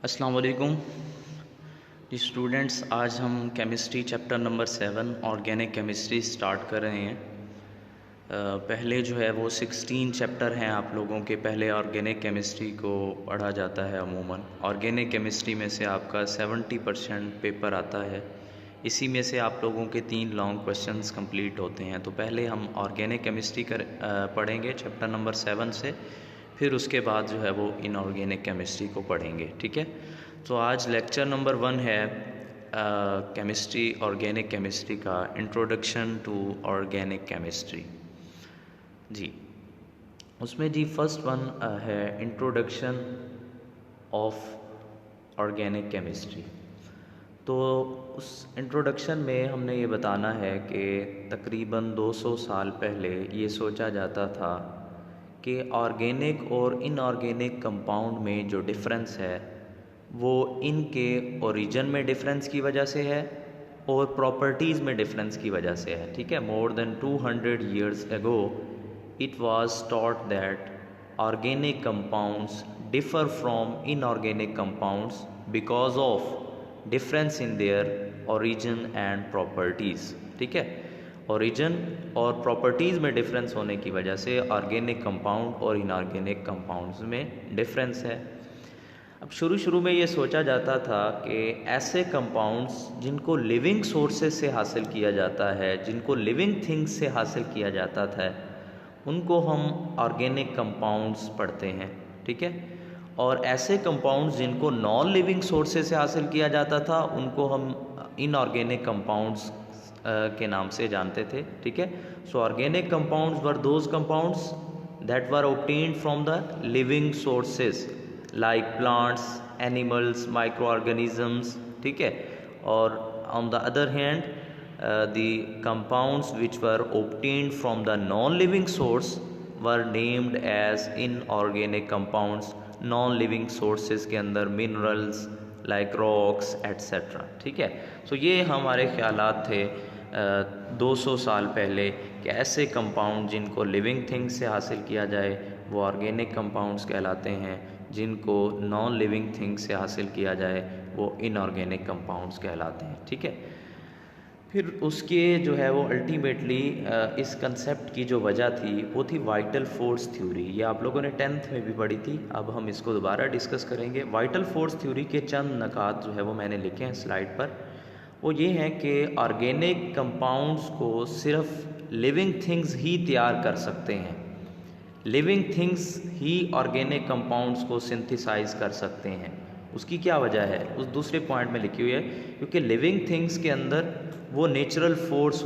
अस्सलाम वालेकुम जी स्टूडेंट्स। आज हम chemistry chapter number 7 organic chemistry start कर रहे हैं। पहले जो है वो 16 चैप्टर हैं आप लोगों के। पहले ऑर्गेनिक केमिस्ट्री को पढ़ा जाता है। अमूमन ऑर्गेनिक केमिस्ट्री में से आपका 70% पेपर आता है। इसी में से आप लोगों के 3 लॉन्ग क्वेश्चंस कंप्लीट होते हैं। तो पहले हम ऑर्गेनिक केमिस्ट्री पढ़ेंगे चैप्टर नंबर 7 से, फिर उसके बाद जो है वो इनऑर्गेनिक केमिस्ट्री को पढ़ेंगे। ठीक है, तो आज लेक्चर नंबर 1 है केमिस्ट्री ऑर्गेनिक केमिस्ट्री का इंट्रोडक्शन टू ऑर्गेनिक केमिस्ट्री। जी उसमें जी फर्स्ट वन है इंट्रोडक्शन ऑफ ऑर्गेनिक केमिस्ट्री। तो उस इंट्रोडक्शन में हमने ये बताना है कि तकरीबन 200 साल पहले ये सोचा जाता था कि ऑर्गेनिक और इनऑर्गेनिक कंपाउंड में जो डिफरेंस है वो इनके ओरिजिन में डिफरेंस की वजह से है और प्रॉपर्टीज़ में डिफरेंस की वजह से है। ठीक है, more than 200 years ago it was taught that organic compounds differ from inorganic compounds because of difference in their origin and properties। ठीक है, ओरिजिन और प्रॉपर्टीज़ में डिफरेंस होने की वजह से ऑर्गेनिक कंपाउंड और इनऑर्गेनिक कंपाउंड्स में डिफरेंस है। अब शुरू में ये सोचा जाता था कि ऐसे कंपाउंड्स जिनको लिविंग सोर्सेज से हासिल किया जाता है, जिनको लिविंग थिंग्स से हासिल किया जाता था, उनको हम ऑर्गेनिक कंपाउंड्स पढ़ते हैं। ठीक है, और ऐसे कंपाउंड्स जिनको नॉन लिविंग सोर्सेज से हासिल किया जाता था उनको हम इनऑर्गेनिक कंपाउंड्स के नाम से जानते थे। ठीक है, so organic compounds were those compounds that were obtained from the living sources like plants, animals, microorganisms. ठीक है, और on the other hand the compounds which were obtained from the non living source were named as inorganic compounds. Non living sources के अंदर minerals like rocks etcetera. ठीक है, सो ये हमारे ख्यालात थे 200 साल पहले कि ऐसे कंपाउंड जिनको लिविंग थिंग्स से हासिल किया जाए वो ऑर्गेनिक कंपाउंड्स कहलाते हैं, जिनको नॉन लिविंग थिंग्स से हासिल किया जाए वो इनऑर्गेनिक कंपाउंड्स कहलाते हैं। ठीक है, फिर उसके जो है वो अल्टीमेटली इस कंसेप्ट की जो वजह थी वो थी वाइटल फोर्स थ्योरी। ये आप लोगों ने 10th में भी पढ़ी थी, अब हम इसको दोबारा डिस्कस करेंगे। वाइटल फोर्स थ्योरी के चंद नकात जो है वो मैंने लिखे हैं स्लाइड पर। वो ये हैं कि ऑर्गेनिक कंपाउंड्स को सिर्फ लिविंग थिंग्स ही तैयार कर सकते हैं, लिविंग थिंग्स ही ऑर्गेनिक कंपाउंड्स को सिंथेसाइज कर सकते हैं। उसकी क्या वजह है उस दूसरे पॉइंट में लिखी हुई है, क्योंकि लिविंग थिंग्स के अंदर वो नेचुरल फोर्स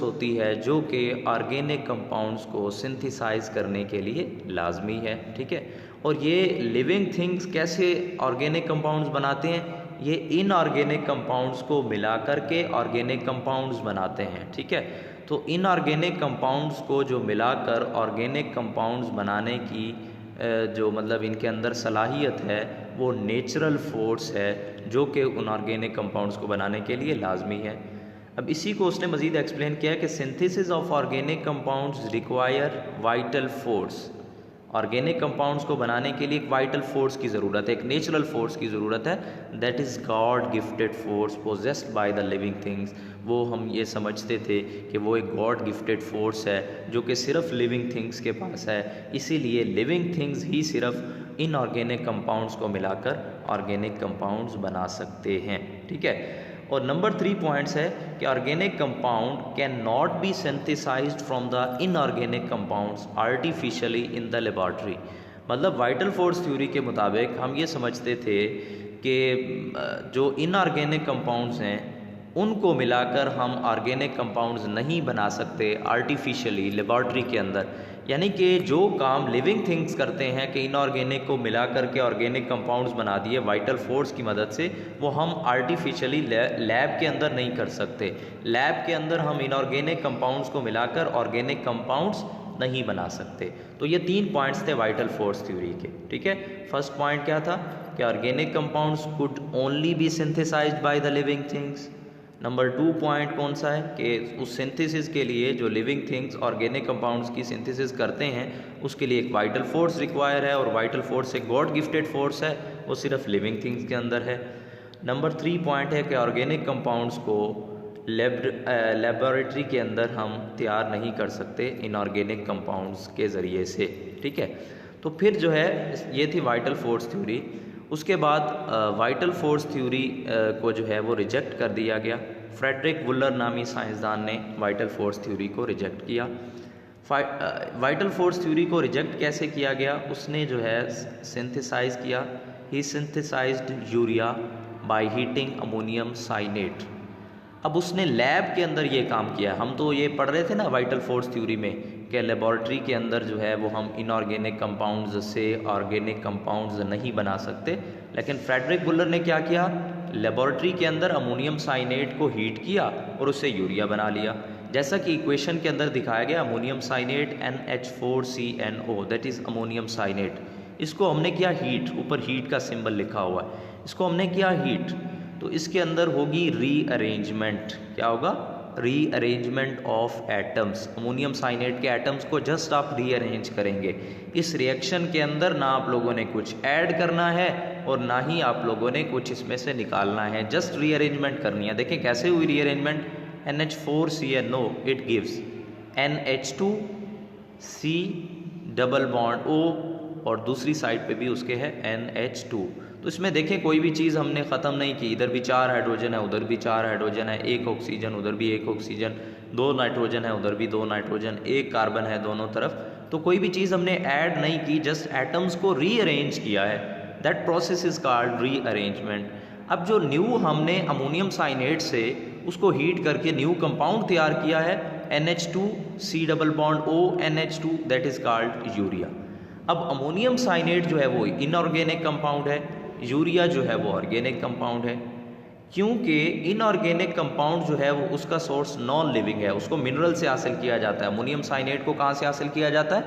होती है जो कि ऑर्गेनिक कंपाउंड्स को सिंथेसाइज करने के लिए लाजमी है। ठीक है, और ये लिविंग थिंग्स कैसे ऑर्गेनिक कंपाउंड्स बनाते हैं, ये इनऑर्गेनिक कंपाउंड्स को मिला करके ऑर्गेनिक कंपाउंड्स बनाते हैं। ठीक है, तो इनऑर्गेनिक कंपाउंड्स को जो मिलाकर ऑर्गेनिक कंपाउंड्स बनाने की जो मतलब इनके अंदर सलाहियत है वो नेचुरल फोर्स है जो कि उन ऑर्गेनिक कंपाउंड्स को बनाने के लिए लाजमी है। अब इसी को उसने मज़ीद एक्सप्लेन किया कि synthesis of organic compounds require vital force. Organic compounds को बनाने के लिए एक वाइटल फोर्स की ज़रूरत है, एक नेचुरल फोर्स की ज़रूरत है, that is God gifted force possessed by the living things. वो हम ये समझते थे कि वो एक गॉड गिफ्टेड फोर्स है जो कि सिर्फ लिविंग थिंग्स के पास है, इसीलिए लिविंग थिंग्स ही सिर्फ इनऑर्गेनिक कंपाउंड्स को मिलाकर ऑर्गेनिक कंपाउंड्स बना सकते हैं। ठीक है, और नंबर 3 पॉइंट्स है कि organic compound cannot be synthesised from the inorganic compounds artificially in the laboratory. मतलब वाइटल फोर्स थ्योरी के मुताबिक हम ये समझते थे कि जो इनऑर्गेनिक कंपाउंड्स हैं उनको मिलाकर हम ऑर्गेनिक कंपाउंड्स नहीं बना सकते आर्टिफिशियली लेबॉर्ट्री के अंदर। यानी कि जो काम लिविंग थिंग्स करते हैं कि इनऑर्गेनिक को मिला करके ऑर्गेनिक कंपाउंड्स बना दिए वाइटल फोर्स की मदद से, वो हम आर्टिफिशियली लैब के अंदर नहीं कर सकते। लैब के अंदर हम इनऑर्गेनिक कंपाउंड्स को मिलाकर ऑर्गेनिक कंपाउंड्स नहीं बना सकते। तो ये 3 पॉइंट्स थे वाइटल फोर्स थ्योरी के। ठीक है, फर्स्ट पॉइंट क्या था कि organic compounds could only be synthesised by the living things. Number 2 point कौन सा है कि उस सिंथेसिस के लिए जो लिविंग थिंग्स ऑर्गेनिक कंपाउंड्स की सिंथेसिस करते हैं उसके लिए एक वाइटल फोर्स रिक्वायर है, और वाइटल फोर्स एक गॉड गिफ्टेड फोर्स है, वो सिर्फ लिविंग थिंग्स के अंदर है। नंबर 3 पॉइंट है कि ऑर्गेनिक कंपाउंड्स को लेबोरेटरी के अंदर हम तैयार नहीं कर सकते इनऑर्गेनिक कंपाउंड्स के ज़रिए से, ठीक है। तो फिर जो है ये थी वाइटल फोर्स थ्योरी। उसके बाद वाइटल फोर्स थ्योरी को जो है वो रिजेक्ट कर दिया गया। फ्रेडरिक वुलर नामी साइंसदान ने वाइटल फोर्स थ्योरी को रिजेक्ट किया। वाइटल फोर्स थ्योरी को रिजेक्ट कैसे किया गया? उसने जो है सिंथेसाइज किया, ही synthesised urea by heating ammonium cyanate. अब उसने लैब के अंदर ये काम किया। हम तो ये पढ़ रहे थे ना वाइटल फोर्स थ्योरी में कि लेबॉरेटरी के अंदर जो है वो हम इनऑर्गेनिक कंपाउंड्स से ऑर्गेनिक कंपाउंड्स नहीं बना सकते, लेकिन फ्रेडरिक वुलर ने क्या किया, लेबॉरेटरी के अंदर अमोनियम साइनेट को हीट किया और उससे यूरिया बना लिया। जैसा कि इक्वेशन के अंदर दिखाया गया, ammonium cyanate NH4CNO that is ammonium cyanate. इसको हमने किया हीट, ऊपर हीट का सिंबल लिखा हुआ है, इसको हमने किया हीट, तो इसके अंदर होगी रीअरेंजमेंट। क्या होगा? Rearrangement of atoms. Ammonium cyanate के एटम्स को जस्ट आप रीअरेंज करेंगे। इस रिएक्शन के अंदर ना आप लोगों ने कुछ ऐड करना है और ना ही आप लोगों ने कुछ इसमें से निकालना है, जस्ट रीअरेंजमेंट करनी है। देखें कैसे हुई rearrangement. NH4CNO it gives NH2C double bond O और दूसरी साइड पे भी उसके है NH2। तो इसमें देखें कोई भी चीज़ हमने ख़त्म नहीं की, इधर भी 4 हाइड्रोजन है, उधर भी 4 हाइड्रोजन है, एक ऑक्सीजन, उधर भी एक ऑक्सीजन, 2 नाइट्रोजन है, उधर भी 2 नाइट्रोजन, एक कार्बन है दोनों तरफ। तो कोई भी चीज़ हमने ऐड नहीं की, जस्ट एटम्स को रीअरेंज किया है। That process is called rearrangement. अब जो न्यू हमने अमोनियम साइनेट से उसको हीट करके न्यू कंपाउंड तैयार किया है NH2C double bond O NH2 that is called urea. अब अमोनियम साइनेट जो है वो इनऑर्गेनिक कंपाउंड है, यूरिया जो है वो ऑर्गेनिक कंपाउंड है। क्योंकि इनऑर्गेनिक कंपाउंड जो है वो उसका सोर्स नॉन लिविंग है, उसको मिनरल से हासिल किया जाता है। अमोनियम साइनेट को कहाँ से हासिल किया जाता है?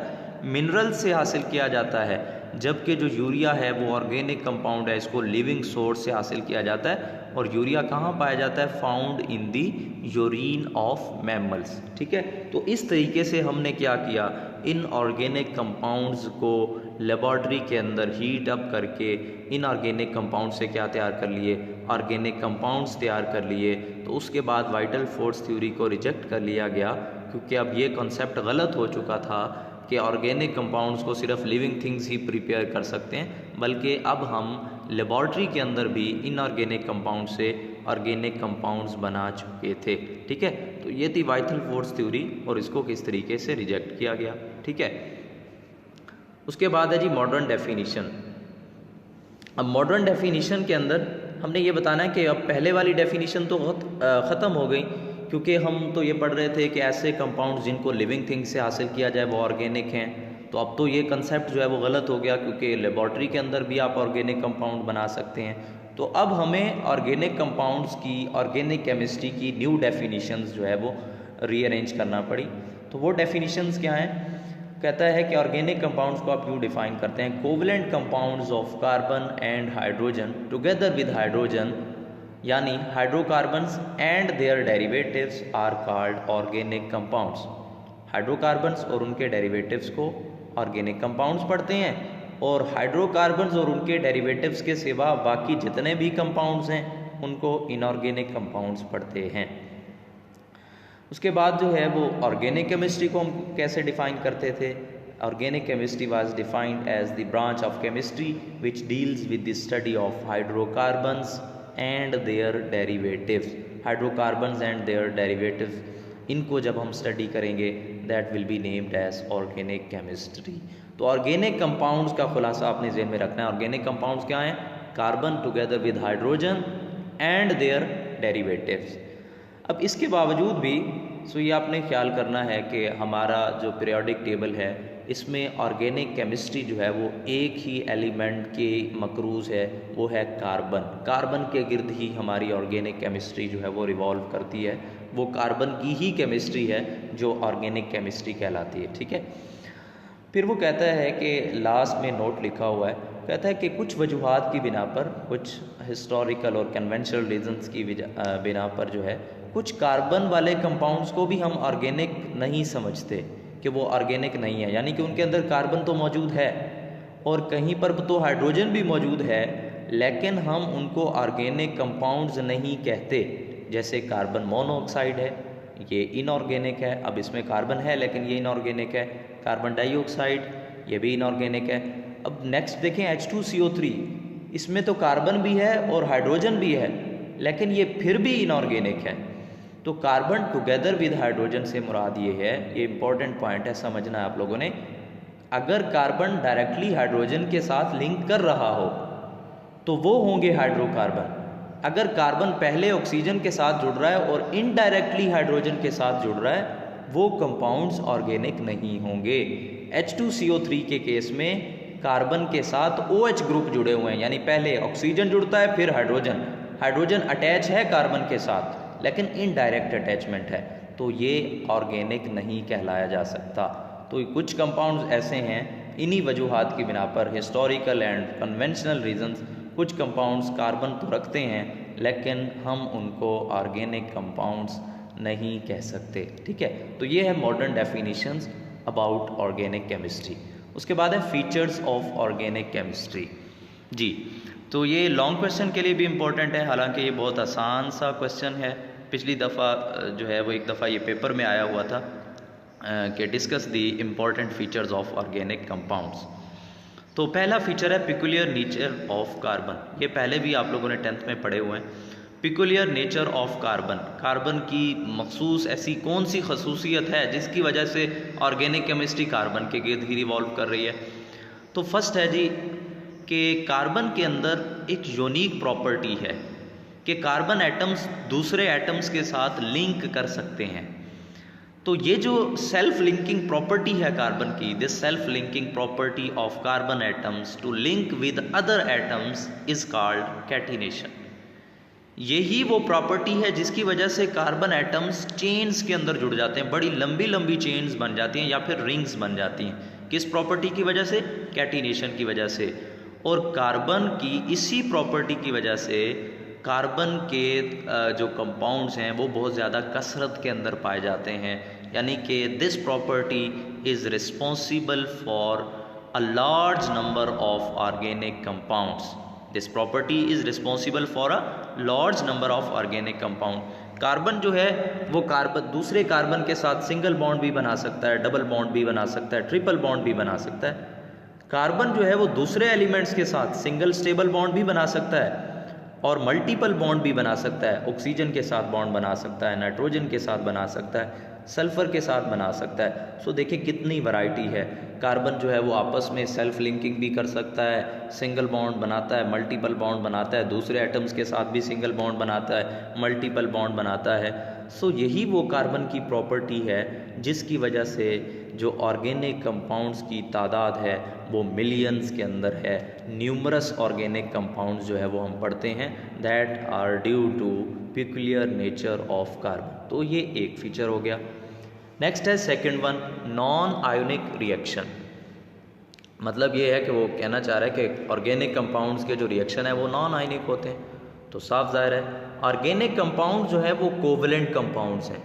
मिनरल से हासिल किया जाता है। जबकि जो यूरिया है वो ऑर्गेनिक कंपाउंड है, इसको लिविंग सोर्स से हासिल किया जाता है। और यूरिया कहाँ पाया जाता है? Found in the urine of mammals, ठीक है। तो इस तरीके से हमने क्या किया, इनऑर्गेनिक कंपाउंड्स को लेबॉरेटरी के अंदर हीट अप करके इनऑर्गेनिक कंपाउंड से क्या तैयार कर लिए, ऑर्गेनिक कंपाउंड्स तैयार कर लिए। तो उसके बाद वाइटल फोर्स थ्योरी को रिजेक्ट कर लिया गया, क्योंकि अब ये कॉन्सेप्ट गलत हो चुका था कि ऑर्गेनिक कंपाउंड्स को सिर्फ लिविंग थिंग्स ही प्रिपेयर कर सकते हैं, बल्कि अब हम लेबॉरेटरी के अंदर भी इनऑर्गेनिक कंपाउंड से ऑर्गेनिक कंपाउंड्स बना चुके थे, ठीक है। तो ये थी वाइटल फोर्स थ्योरी और इसको किस तरीके से रिजेक्ट किया गया, ठीक है। उसके बाद है जी मॉडर्न डेफिनेशन। अब मॉडर्न डेफिनेशन के अंदर हमने ये बताना है कि अब पहले वाली डेफिनेशन तो ख़त्म हो गई, क्योंकि हम तो ये पढ़ रहे थे कि ऐसे कंपाउंड जिनको लिविंग थिंग से हासिल किया जाए वो ऑर्गेनिक हैं। तो अब तो ये कंसेप्ट जो है वो गलत हो गया, क्योंकि लेबॉरेटरी के अंदर भी आप ऑर्गेनिक कंपाउंड बना सकते हैं। तो अब हमें ऑर्गेनिक कंपाउंड्स की, ऑर्गेनिक केमिस्ट्री की न्यू डेफिनेशंस जो है वो रीअरेंज करना पड़ी। तो वो डेफिनेशंस क्या हैं? कहता है कि ऑर्गेनिक कंपाउंड्स को आप यूँ डिफाइन करते हैं, covalent compounds of carbon and hydrogen together with hydrogen, यानी hydrocarbons and their derivatives are called organic compounds. Hydrocarbons और उनके डेरिवेटिव्स को ऑर्गेनिक कंपाउंड्स पढ़ते हैं, और हाइड्रोकार्बन्स और उनके डेरिवेटिव्स के सिवा बाकी जितने भी कंपाउंड्स हैं उनको इनऑर्गेनिक कंपाउंड्स पढ़ते हैं। उसके बाद जो है वो ऑर्गेनिक केमिस्ट्री को हम कैसे डिफाइन करते थे? Organic chemistry was defined as the branch of chemistry which deals with the study of hydrocarbons and their derivatives. Hydrocarbons and their derivatives, इनको जब हम स्टडी करेंगे that will be named as organic chemistry. तो organic compounds का खुलासा आपने ज़हन में रखना है। ऑर्गेनिक कंपाउंड्स क्या हैं? Carbon together with hydrogen and their derivatives. अब इसके बावजूद भी ये आपने ख्याल करना है कि हमारा जो पीरियोडिक टेबल है इसमें ऑर्गेनिक केमिस्ट्री जो है वो एक ही एलिमेंट के मकरूज है, वो है कार्बन। कार्बन के गिर्द ही हमारी ऑर्गेनिक केमिस्ट्री जो है वो रिवॉल्व करती है। वो कार्बन की ही केमिस्ट्री है जो ऑर्गेनिक केमिस्ट्री कहलाती है, ठीक है। फिर वो कहता है कि लास्ट में नोट लिखा हुआ है, कहता है कि कुछ वजूहात की बिना पर, कुछ हिस्टोरिकल और कन्वेंशनल रीजंस की बिना पर जो है कुछ कार्बन वाले कंपाउंड्स को भी हम ऑर्गेनिक नहीं समझते कि वो ऑर्गेनिक नहीं है, यानी कि उनके अंदर कार्बन तो मौजूद है और कहीं पर तो हाइड्रोजन भी मौजूद है, लेकिन हम उनको ऑर्गेनिक कंपाउंड्स नहीं कहते। जैसे कार्बन मोनोऑक्साइड है, ये इनऑर्गेनिक है, अब इसमें कार्बन है लेकिन ये इनऑर्गेनिक है। कार्बन डाइऑक्साइड, ये भी इनऑर्गेनिक है। अब नेक्स्ट देखें H2CO3, इसमें तो कार्बन भी है और हाइड्रोजन भी है, लेकिन ये फिर भी इनऑर्गेनिक है। तो कार्बन टुगेदर विद हाइड्रोजन से मुराद ये है, ये इंपॉर्टेंट पॉइंट है, समझना है आप लोगों ने। अगर कार्बन डायरेक्टली हाइड्रोजन के साथ लिंक कर रहा हो तो वो होंगे हाइड्रोकार्बन। अगर कार्बन पहले ऑक्सीजन के साथ जुड़ रहा है और इनडायरेक्टली हाइड्रोजन के साथ जुड़ रहा है, वो कंपाउंड्स ऑर्गेनिक नहीं होंगे। H2CO3 के केस में कार्बन के साथ OH ग्रुप जुड़े हुए हैं, यानी पहले ऑक्सीजन जुड़ता है फिर हाइड्रोजन, हाइड्रोजन अटैच है कार्बन के साथ लेकिन इनडायरेक्ट अटैचमेंट है, तो ये ऑर्गेनिक नहीं कहलाया जा सकता। तो कुछ कंपाउंड्स ऐसे हैं, इन्हीं वजूहात की बिना पर, हिस्टोरिकल एंड कन्वेंशनल रीजंस, कुछ कंपाउंड्स कार्बन तो रखते हैं लेकिन हम उनको ऑर्गेनिक कंपाउंड्स नहीं कह सकते। ठीक है, तो ये है modern definitions about organic chemistry. उसके बाद है फीचर्स ऑफ ऑर्गेनिक केमिस्ट्री। जी, तो ये लॉन्ग क्वेश्चन के लिए भी इम्पोर्टेंट है, हालांकि ये बहुत आसान सा क्वेश्चन है। पिछली दफ़ा जो है वो एक दफ़ा ये पेपर में आया हुआ था कि discuss the important features of organic compounds. तो पहला फीचर है पिकुलियर नेचर ऑफ कार्बन। ये पहले भी आप लोगों ने 10th में पढ़े हुए हैं। Peculiar nature of carbon, carbon की मखसूस ऐसी कौन सी खसूसियत है जिसकी वजह से ऑर्गेनिक केमिस्ट्री कार्बन के गिर्द ही रिवॉल्व कर रही है। तो फर्स्ट है जी कि कार्बन के अंदर एक यूनिक प्रॉपर्टी है कि कार्बन एटम्स दूसरे एटम्स के साथ लिंक कर सकते हैं। तो ये जो सेल्फ लिंकिंग प्रॉपर्टी है कार्बन की, this self linking property of carbon atoms to link with other atoms is called catenation. यही वो प्रॉपर्टी है जिसकी वजह से कार्बन एटम्स चेन्स के अंदर जुड़ जाते हैं, बड़ी लंबी लंबी चेन्स बन जाती हैं या फिर रिंग्स बन जाती हैं। किस प्रॉपर्टी की वजह से? कैटिनेशन की वजह से। और कार्बन की इसी प्रॉपर्टी की वजह से कार्बन के जो कंपाउंड्स हैं वो बहुत ज़्यादा कसरत के अंदर पाए जाते हैं, यानी कि this property is responsible for a large number of organic compounds. This property is responsible for a large number of organic compound. Carbon जो है वो कार्बन दूसरे कार्बन के साथ सिंगल बॉन्ड भी बना सकता है, डबल बॉन्ड भी बना सकता है, ट्रिपल बॉन्ड भी बना सकता है। कार्बन जो है वो दूसरे एलिमेंट्स के साथ सिंगल स्टेबल बॉन्ड भी बना सकता है और मल्टीपल बॉन्ड भी बना सकता है। ऑक्सीजन के साथ बॉन्ड बना सकता है, नाइट्रोजन के साथ बना सकता है, सल्फर के साथ बना सकता है। सो देखिए कितनी वैरायटी है। कार्बन जो है वो आपस में सेल्फ लिंकिंग भी कर सकता है, सिंगल बॉन्ड बनाता है, मल्टीपल बॉन्ड बनाता है, दूसरे एटम्स के साथ भी सिंगल बॉन्ड बनाता है, मल्टीपल बॉन्ड बनाता है। सो यही वो कार्बन की प्रॉपर्टी है जिसकी वजह से जो ऑर्गेनिक कंपाउंड्स की तादाद है वो मिलियंस के अंदर है। न्यूमरस ऑर्गेनिक कंपाउंड्स जो है वो हम पढ़ते हैं that are due to peculiar nature of carbon. तो ये एक फीचर हो गया। नेक्स्ट है second one, non ionic reaction. मतलब ये है कि वो कहना चाह रहा है कि ऑर्गेनिक कंपाउंड्स के जो रिएक्शन है वो नॉन आयोनिक होते हैं। तो साफ जाहिर है ऑर्गेनिक कंपाउंड जो है वो कोवलेंट कंपाउंड्स हैं।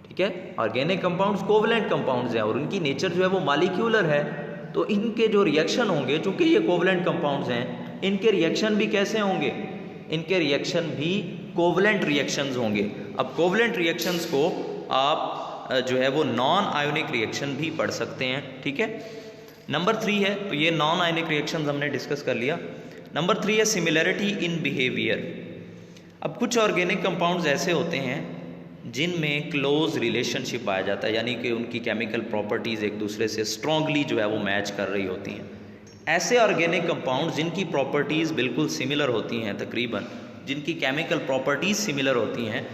ठीक है, ऑर्गेनिक कंपाउंड्स कोवलेंट कंपाउंड्स हैं और उनकी नेचर जो है वो मॉलिक्यूलर है। तो इनके जो रिएक्शन होंगे, चूंकि ये कोवलेंट कंपाउंड्स हैं, इनके रिएक्शन भी कैसे होंगे? इनके रिएक्शन भी कोवलेंट रिएक्शंस होंगे। अब कोवलेंट रिएक्शंस को आप जो है वो नॉन आयोनिक रिएक्शन भी पढ़ सकते हैं। ठीक है, नंबर 3 है, तो ये नॉन आयोनिक रिएक्शंस हमने डिस्कस कर लिया। नंबर 3 है सिमिलरिटी इन बिहेवियर। अब कुछ ऑर्गेनिक कंपाउंड्स ऐसे होते हैं जिनमें क्लोज रिलेशनशिप पाया जाता है, यानी कि उनकी केमिकल प्रॉपर्टीज़ एक दूसरे से स्ट्रांगली जो है वो मैच कर रही होती हैं। ऐसे ऑर्गेनिक कंपाउंड्स जिनकी प्रॉपर्टीज़ बिल्कुल सिमिलर होती हैं, तकरीबन जिनकी केमिकल प्रॉपर्टीज़ सिमिलर होती हैं,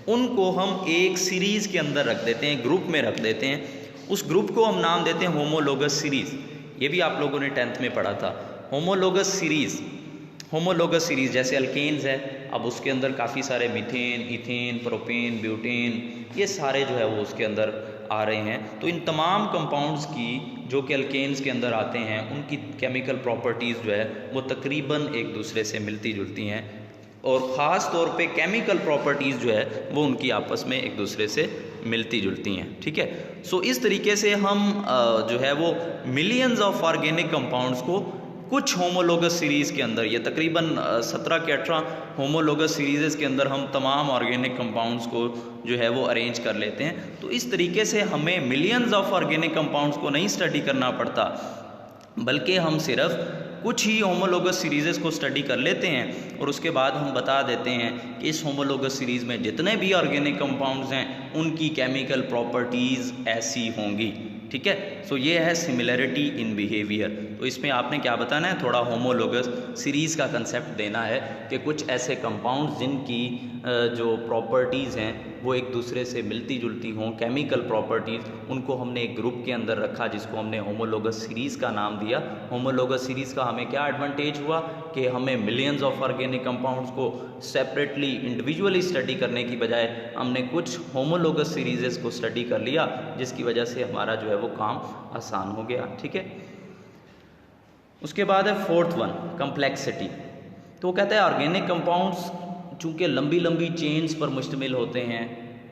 उनको हम एक सीरीज़ के अंदर रख देते हैं, ग्रुप में रख देते हैं। उस ग्रुप को हम नाम देते हैं होमोलोगस सीरीज़। ये भी आप लोगों ने 10th में पढ़ा था। होमोलोगस सीरीज़, होमोलोगस सीरीज़ जैसे अल्केन्स है, अब उसके अंदर काफ़ी सारे मीथेन, इथेन, प्रोपेन, ब्यूटेन, ये सारे जो है वो उसके अंदर आ रहे हैं। तो इन तमाम कंपाउंड्स की जो कि अल्केन्स के अंदर आते हैं, उनकी केमिकल प्रॉपर्टीज़ जो है वो तकरीबन एक दूसरे से मिलती जुलती हैं, और ख़ास तौर पे केमिकल प्रॉपर्टीज़ जो है वो उनकी आपस में एक दूसरे से मिलती जुलती हैं। ठीक है, सो इस तरीके से हम जो है वो मिलियंस ऑफ ऑर्गेनिक कंपाउंड्स को कुछ होमोलोगस सीरीज़ के अंदर, ये तकरीबन 17 के 18 होमोलोगस सीरीज़ के अंदर हम तमाम ऑर्गेनिक कंपाउंड्स को जो है वो अरेंज कर लेते हैं। तो इस तरीके से हमें मिलियंस ऑफ ऑर्गेनिक कंपाउंड्स को नहीं स्टडी करना पड़ता, बल्कि हम सिर्फ कुछ ही होमोलोगस सीरीज़ को स्टडी कर लेते हैं और उसके बाद हम बता देते हैं कि इस होमोलोगस सीरीज़ में जितने भी ऑर्गेनिक कंपाउंड्स हैं उनकी केमिकल प्रॉपर्टीज़ ऐसी होंगी। ठीक है, सो ये है सिमिलरिटी इन बिहेवियर। तो इसमें आपने क्या बताना है, थोड़ा होमोलोगस सीरीज़ का कंसेप्ट देना है कि कुछ ऐसे कंपाउंड्स जिनकी जो प्रॉपर्टीज़ हैं वो एक दूसरे से मिलती जुलती हों, केमिकल प्रॉपर्टीज़, उनको हमने एक ग्रुप के अंदर रखा जिसको हमने होमोलोगस सीरीज़ का नाम दिया। होमोलोगस सीरीज़ का हमें क्या एडवांटेज हुआ कि हमें मिलियंस ऑफ ऑर्गेनिक कंपाउंड्स को सेपरेटली इंडिविजुअली स्टडी करने की बजाय हमने कुछ होमोलोगस सीरीज़ को स्टडी कर लिया, जिसकी वजह से हमारा जो है वो काम आसान हो गया। ठीक है, उसके बाद है फोर्थ वन, कम्प्लेक्सिटी। तो वो कहता है ऑर्गेनिक कंपाउंड्स चूँकि लंबी लंबी चेन्स पर मुश्तमिल होते हैं,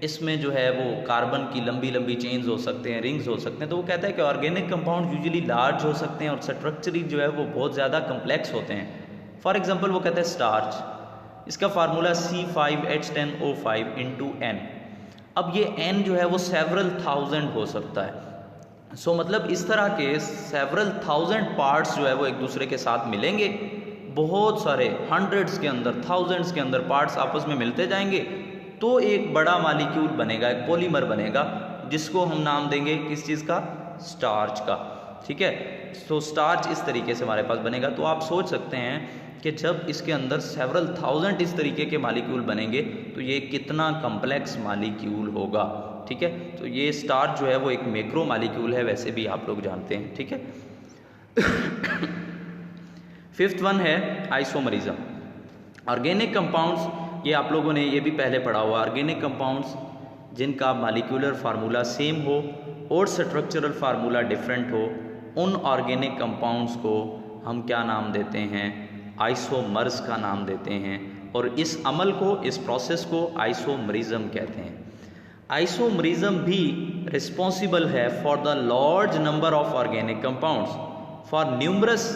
इसमें जो है वो कार्बन की लंबी लंबी चेन्स हो सकते हैं, रिंग्स हो सकते हैं, तो वो कहता है कि ऑर्गेनिक कंपाउंड यूजुअली लार्ज हो सकते हैं और स्ट्रक्चरली जो है वो बहुत ज़्यादा कम्प्लेक्स होते हैं। फॉर एग्जांपल वो कहता है स्टार्च, इसका फार्मूला C5H10O5 × N। अब ये N जो है वो सेवरल थाउजेंड हो सकता है। सो मतलब इस तरह के सेवरल थाउजेंड पार्ट्स जो है वो एक दूसरे के साथ मिलेंगे, बहुत सारे हंड्रेड्स के अंदर, थाउजेंड्स के अंदर पार्ट्स आपस में मिलते जाएंगे, तो एक बड़ा मालिक्यूल बनेगा, एक पॉलीमर बनेगा, जिसको हम नाम देंगे किस चीज़ का, स्टार्च का। ठीक है, तो स्टार्च इस तरीके से हमारे पास बनेगा। तो आप सोच सकते हैं कि जब इसके अंदर सेवरल थाउजेंड इस तरीके के मालिक्यूल बनेंगे तो ये कितना कम्प्लेक्स मालिक्यूल होगा। ठीक है, तो ये स्टार्च जो है वो एक मैक्रो मालिक्यूल है, वैसे भी आप लोग जानते हैं। ठीक है, फिफ्थ वन है आइसोमरिज्म। ऑर्गेनिक कंपाउंड्स, ये आप लोगों ने ये भी पहले पढ़ा हुआ, ऑर्गेनिक कंपाउंड्स जिनका मालिक्यूलर फार्मूला सेम हो और स्ट्रक्चरल फार्मूला डिफरेंट हो, उन ऑर्गेनिक कंपाउंड्स को हम क्या नाम देते हैं, आइसोमर्स का नाम देते हैं, और इस अमल को, इस प्रोसेस को आइसोमरिज्म कहते हैं। आइसोमरिज्म भी रिस्पॉन्सिबल है for the large number of organic compounds, for numerous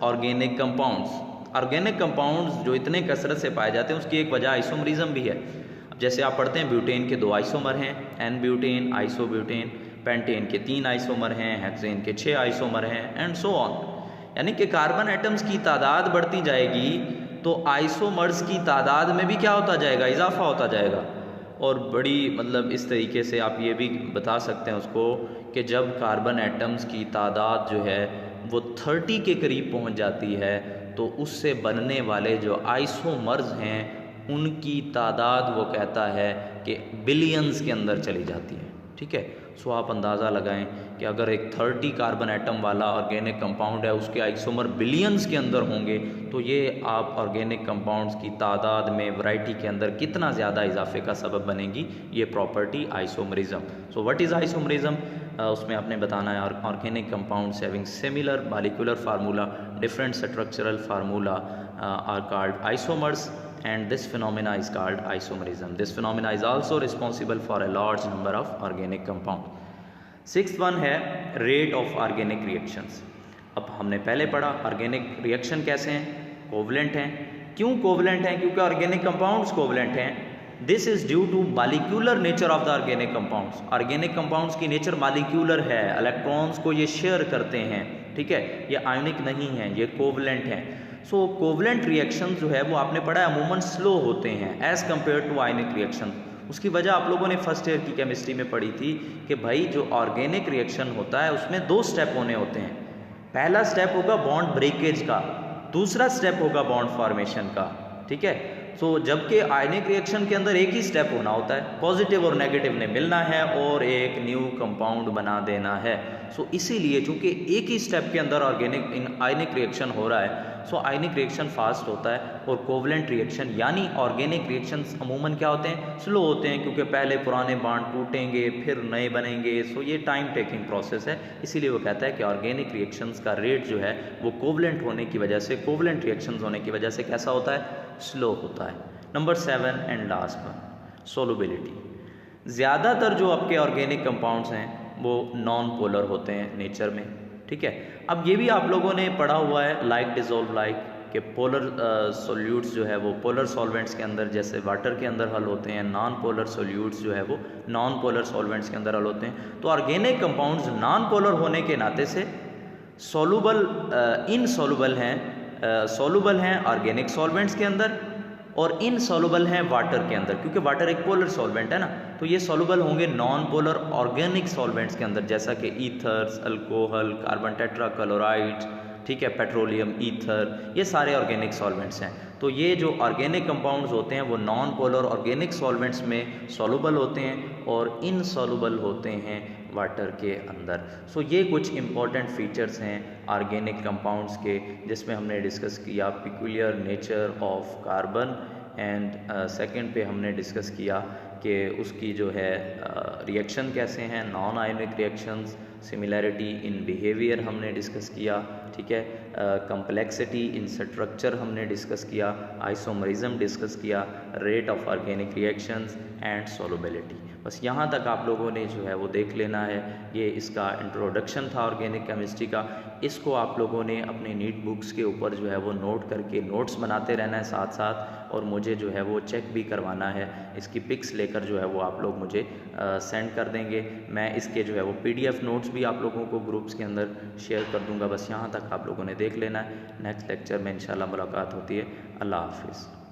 organic compounds. Organic compounds जो इतने कसरत से पाए जाते हैं उसकी एक वजह आइसोमरिज्म भी है। अब जैसे आप पढ़ते हैं ब्यूटेन के 2 आइसोमर हैं, एन ब्यूटेन, आइसोब्यूटेन, पेंटेन के 3 आइसोमर हैं, हेक्सेन के 6 आइसोमर हैं, एंड सो ऑन। यानी कि कार्बन एटम्स की तादाद बढ़ती जाएगी तो आइसोमर्स की तादाद में भी क्या होता जाएगा, इजाफा होता जाएगा। और बड़ी मतलब इस तरीके से आप ये भी बता सकते हैं उसको कि जब कार्बन एटम्स की तादाद जो है वो 30 के करीब पहुंच जाती है तो उससे बनने वाले जो आइसोमर्स हैं उनकी तादाद वो कहता है कि बिलियंस के अंदर चली जाती है। ठीक है, सो आप अंदाज़ा लगाएं कि अगर एक 30 कार्बन एटम वाला ऑर्गेनिक कंपाउंड है उसके आइसोमर बिलियंस के अंदर होंगे तो ये आप ऑर्गेनिक कंपाउंड्स की तादाद में, वैरायटी के अंदर कितना ज़्यादा इजाफे का सबब बनेगी, ये property isomerism. So what is isomerism, उसमें आपने बताना है organic compounds having similar molecular formula, different structural formula are called isomers, and this phenomena is called isomerism. This phenomena is also responsible for a large number of organic compound. Sixth one है rate of organic reactions. अब हमने पहले पढ़ा organic reaction कैसे हैं, covalent हैं। क्यों covalent हैं, क्योंकि ऑर्गेनिक कंपाउंड्स कोवलेंट हैं। This is due to molecular nature of the organic compounds. Organic compounds की नेचर मॉलिक्यूलर है, इलेक्ट्रॉन्स को ये शेयर करते हैं। ठीक है, ये आयनिक नहीं है, ये कोवलेंट हैं। सो कोवलेंट रिएक्शन जो है वो आपने पढ़ा है अमूमन स्लो होते हैं as compare to ionic reaction. उसकी वजह आप लोगों ने फर्स्ट ईयर की केमिस्ट्री में पढ़ी थी कि भाई जो ऑर्गेनिक रिएक्शन होता है उसमें 2 स्टेप होने होते हैं। पहला स्टेप होगा बॉन्ड ब्रेकेज का, दूसरा स्टेप होगा बॉन्ड फॉर्मेशन का। ठीक है, सो जबकि आयनिक रिएक्शन के अंदर एक ही स्टेप होना होता है, पॉजिटिव और नेगेटिव ने मिलना है और एक न्यू कंपाउंड बना देना है। सो इसीलिए चूंकि एक ही स्टेप के अंदर ऑर्गेनिक आयनिक रिएक्शन हो रहा है, सो आयनिक रिएक्शन फास्ट होता है और कोवलेंट रिएक्शन यानी ऑर्गेनिक रिएक्शंस अमूमन क्या होते हैं, स्लो होते हैं, क्योंकि पहले पुराने बॉन्ड टूटेंगे फिर नए बनेंगे। सो ये टाइम टेकिंग प्रोसेस है, इसीलिए वो कहता है कि ऑर्गेनिक रिएक्शंस का रेट जो है वो कोवलेंट होने की वजह से, कोवलेंट रिएक्शंस होने की वजह से कैसा होता है, स्लो होता है। Number 7 and last one, solubility. ज़्यादातर जो आपके ऑर्गेनिक कंपाउंड्स हैं वो नॉन पोलर होते हैं नेचर में, ठीक है। अब ये भी आप लोगों ने पढ़ा हुआ है लाइक डिजोल्व लाइक, कि पोलर सोल्यूट्स जो है वो पोलर सॉल्वेंट्स के अंदर जैसे वाटर के अंदर हल होते हैं, नॉन पोलर सोल्यूट्स जो है वो नॉन पोलर सॉल्वेंट्स के अंदर हल होते हैं। तो ऑर्गेनिक कंपाउंड्स नॉन पोलर होने के नाते से सोलूबल इनसोलूबल हैं, सोलूबल हैं ऑर्गेनिक सॉल्वेंट्स के अंदर और इनसोलूबल हैं वाटर के अंदर, क्योंकि वाटर एक पोलर सॉल्वेंट है ना। तो ये सोलूबल होंगे नॉन पोलर ऑर्गेनिक सॉल्वेंट्स के अंदर, जैसा कि ईथर्स, अल्कोहल, कार्बन टेट्राक्लोराइड, ठीक है, पेट्रोलियम, ईथर, ये सारे ऑर्गेनिक सॉल्वेंट्स हैं। तो ये जो ऑर्गेनिक कंपाउंड्स होते हैं वो नॉन पोलर ऑर्गेनिक सॉल्वेंट्स में सोलूबल होते हैं और इनसोलूबल होते हैं वाटर के अंदर। सो ये कुछ इंपॉर्टेंट फीचर्स हैं ऑर्गेनिक कंपाउंड्स के, जिसमें हमने डिस्कस किया peculiar nature of carbon and second पे हमने डिस्कस किया कि उसकी जो है रिएक्शन कैसे हैं, non ionic reactions, similarity in behaviour हमने डिस्कस किया, ठीक है, कम्प्लेक्सिटी इन स्ट्रक्चर हमने डिस्कस किया, आइसोमरिज्म डिस्कस किया, rate of organic reactions and solubility. बस यहाँ तक आप लोगों ने जो है वो देख लेना है। ये इसका इंट्रोडक्शन था ऑर्गेनिक केमिस्ट्री का। इसको आप लोगों ने अपनी नीट बुक्स के ऊपर जो है वो नोट करके नोट्स बनाते रहना है साथ साथ, और मुझे जो है वो चेक भी करवाना है। इसकी पिक्स लेकर जो है वो आप लोग मुझे सेंड कर देंगे। मैं इसके जो है वो PDF नोट्स भी आप लोगों को ग्रुप्स के अंदर शेयर कर दूंगा। बस यहाँ तक आप लोगों ने देख लेना है। नेक्स्ट लेक्चर में इंशाल्लाह मुलाकात होती है। अल्लाह हाफिज़।